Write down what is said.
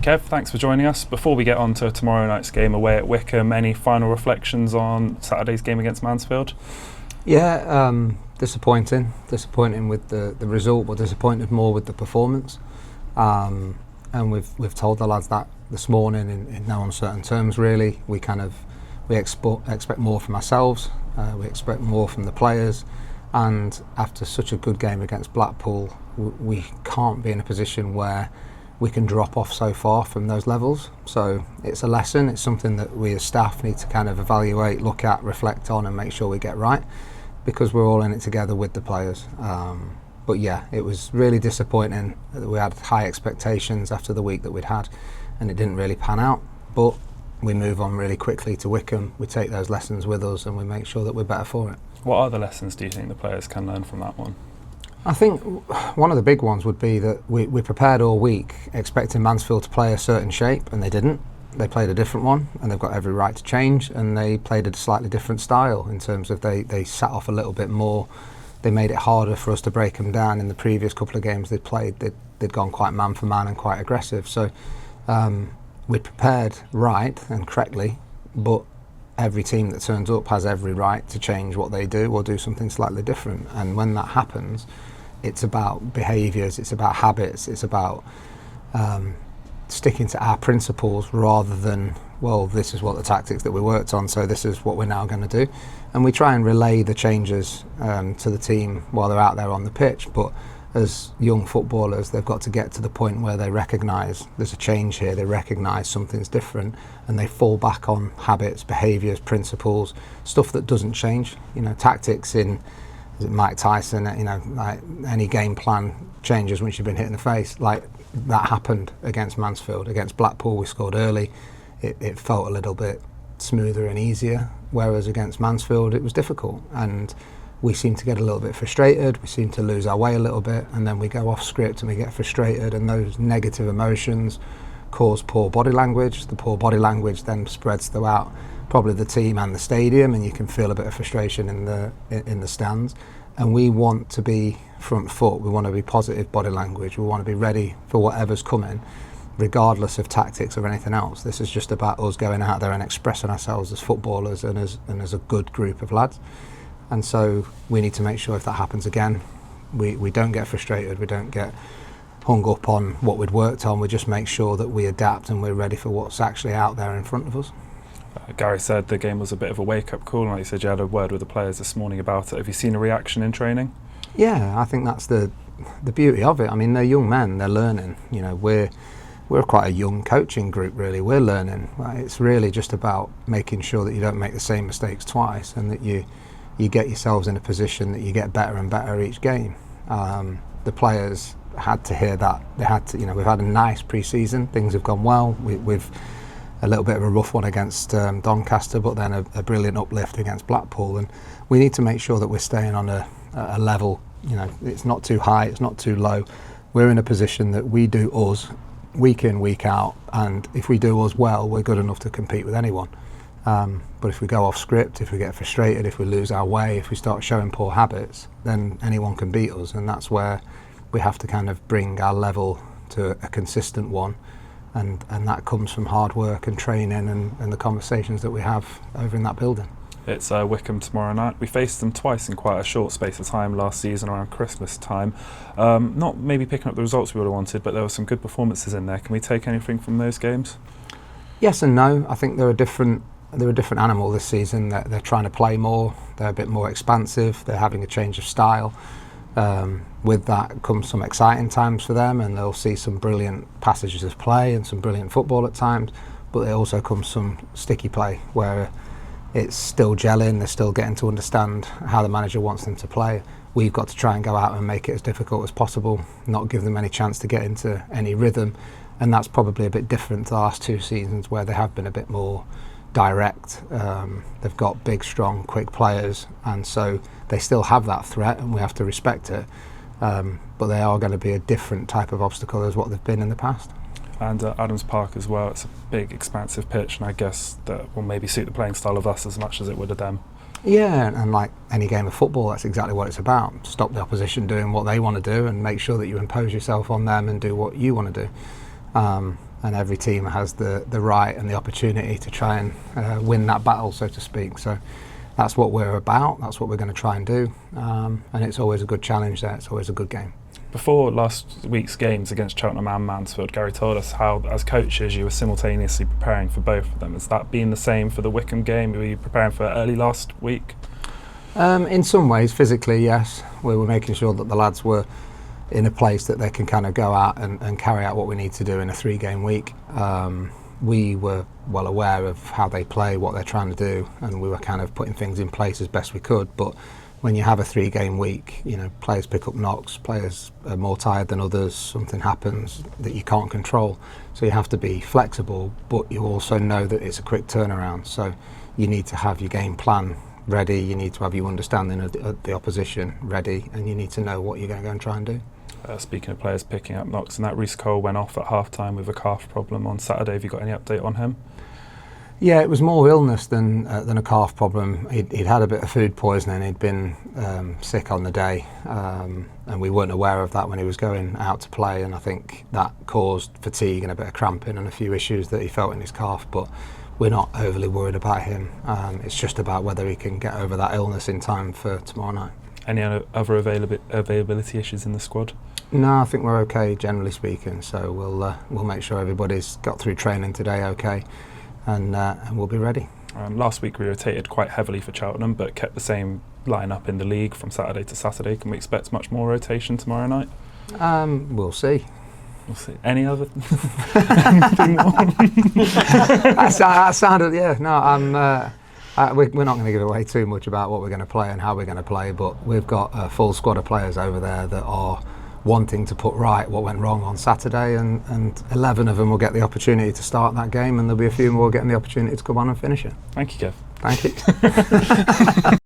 Kev, thanks for joining us. Before we get on to tomorrow night's game away at Wycombe, any final reflections on Saturday's game against Mansfield? Yeah, disappointing with the result, but disappointed more with the performance. And we've told the lads that this morning in no uncertain terms. Really, we expect more from ourselves. We expect more from the players. And after such a good game against Blackpool, we can't be in a position where we can drop off so far from those levels. So it's a lesson. It's something that we as staff need to kind of evaluate, look at, reflect on, and make sure we get right, because we're all in it together with the players. But yeah, it was really disappointing that we had high expectations after the week that we'd had, and it didn't really pan out. But we move on really quickly to Wycombe. We take those lessons with us, and we make sure that we're better for it. What other lessons do you think the players can learn from that one? I think one of the big ones would be that we prepared all week expecting Mansfield to play a certain shape, and they didn't. They played a different one, and they've got every right to change, and they played a slightly different style in terms of they sat off a little bit more. They made it harder for us to break them down. In the previous couple of games they'd played, they'd gone quite man for man and quite aggressive. So we prepared right and correctly, but every team that turns up has every right to change what they do or do something slightly different. And when that happens, it's about behaviours, it's about habits, it's about sticking to our principles rather than, well, this is what the tactics that we worked on, so this is what we're now going to do. And we try and relay the changes to the team while they're out there on the pitch. But as young footballers, they've got to get to the point where they recognise there's a change here, they recognise something's different, and they fall back on habits, behaviours, principles, stuff that doesn't change. You know, tactics in Mike Tyson, like any game plan changes once you've been hit in the face. Like that happened against Mansfield. Against Blackpool, we scored early. It felt a little bit smoother and easier, whereas against Mansfield it was difficult, and we seem to get a little bit frustrated, we seem to lose our way a little bit, and then we go off script and we get frustrated, and those negative emotions cause poor body language. The poor body language then spreads throughout probably the team and the stadium, and you can feel a bit of frustration in the stands. And we want to be front foot, we want to be positive body language, we want to be ready for whatever's coming, regardless of tactics or anything else. This is just about us going out there and expressing ourselves as footballers and as a good group of lads. And so we need to make sure if that happens again, we don't get frustrated, we don't get hung up on what we'd worked on, we just make sure that we adapt and we're ready for what's actually out there in front of us. Gary said the game was a bit of a wake-up call, and like you said, you had a word with the players this morning about it. Have you seen a reaction in training? Yeah, I think that's the beauty of it. I mean, they're young men, they're learning. You know, we're quite a young coaching group, really. We're learning. It's really just about making sure that you don't make the same mistakes twice, and that you get yourselves in a position that you get better and better each game. The players had to hear that. They had to, we've had a nice pre-season. Things have gone well. We've a little bit of a rough one against Doncaster, but then a brilliant uplift against Blackpool. And we need to make sure that we're staying on a level. It's not too high, it's not too low. We're in a position that we do us week in, week out, and if we do us well, we're good enough to compete with anyone. But if we go off script, if we get frustrated, if we lose our way, if we start showing poor habits, then anyone can beat us, and that's where we have to kind of bring our level to a consistent one, and that comes from hard work and training and the conversations that we have over in that building. It's Wycombe tomorrow night. We faced them twice in quite a short space of time last season around Christmas time. Not maybe picking up the results we would have wanted, but there were some good performances in there. Can we take anything from those games? Yes and no. I think they're a different animal this season. They're trying to play more. They're a bit more expansive. They're having a change of style. With that comes some exciting times for them, and they'll see some brilliant passages of play and some brilliant football at times, but there also comes some sticky play where it's still gelling, they're still getting to understand how the manager wants them to play. We've got to try and go out and make it as difficult as possible, not give them any chance to get into any rhythm, and that's probably a bit different to the last two seasons where they have been a bit more direct. They've got big, strong, quick players, and so they still have that threat, and we have to respect it. But they are going to be a different type of obstacle as what they've been in the past. And Adams Park as well, it's a big, expansive pitch, and I guess that will maybe suit the playing style of us as much as it would of them. Yeah, and like any game of football, that's exactly what it's about. Stop the opposition doing what they want to do and make sure that you impose yourself on them and do what you want to do. and every team has the right and the opportunity to try and win that battle, so to speak. So that's what we're about, that's what we're going to try and do, and it's always a good challenge there, it's always a good game. Before last week's games against Cheltenham and Mansfield, Gary told us how, as coaches, you were simultaneously preparing for both of them. Has that been the same for the Wycombe game? Were you preparing for early last week? In some ways, physically, yes. We were making sure that the lads were in a place that they can kind of go out and carry out what we need to do in a 3-game week. We were well aware of how they play, what they're trying to do, and we were kind of putting things in place as best we could. But when you have a 3-game week, you know, players pick up knocks, players are more tired than others, something happens that you can't control. So you have to be flexible, but you also know that it's a quick turnaround. So you need to have your game plan ready, you need to have your understanding of the opposition ready, and you need to know what you're going to go and try and do. Speaking of players picking up knocks, and that Reece Cole went off at half-time with a calf problem on Saturday. Have you got any update on him? Yeah, it was more illness than a calf problem. He'd had a bit of food poisoning, he'd been sick on the day, and we weren't aware of that when he was going out to play, and I think that caused fatigue and a bit of cramping and a few issues that he felt in his calf, but we're not overly worried about him. It's just about whether he can get over that illness in time for tomorrow night. Any other availability issues in the squad? No, I think we're okay, generally speaking, so we'll make sure everybody's got through training today okay, and we'll be ready. Last week we rotated quite heavily for Cheltenham, but kept the same line-up in the league from Saturday to Saturday. Can we expect much more rotation tomorrow night? We'll see. We'll see. Any other? Anything more? that sounded, yeah. No, we're not going to give away too much about what we're going to play and how we're going to play, but we've got a full squad of players over there that are wanting to put right what went wrong on Saturday, and 11 of them will get the opportunity to start that game, and there'll be a few more getting the opportunity to come on and finish it. Thank you, Kev. Thank you.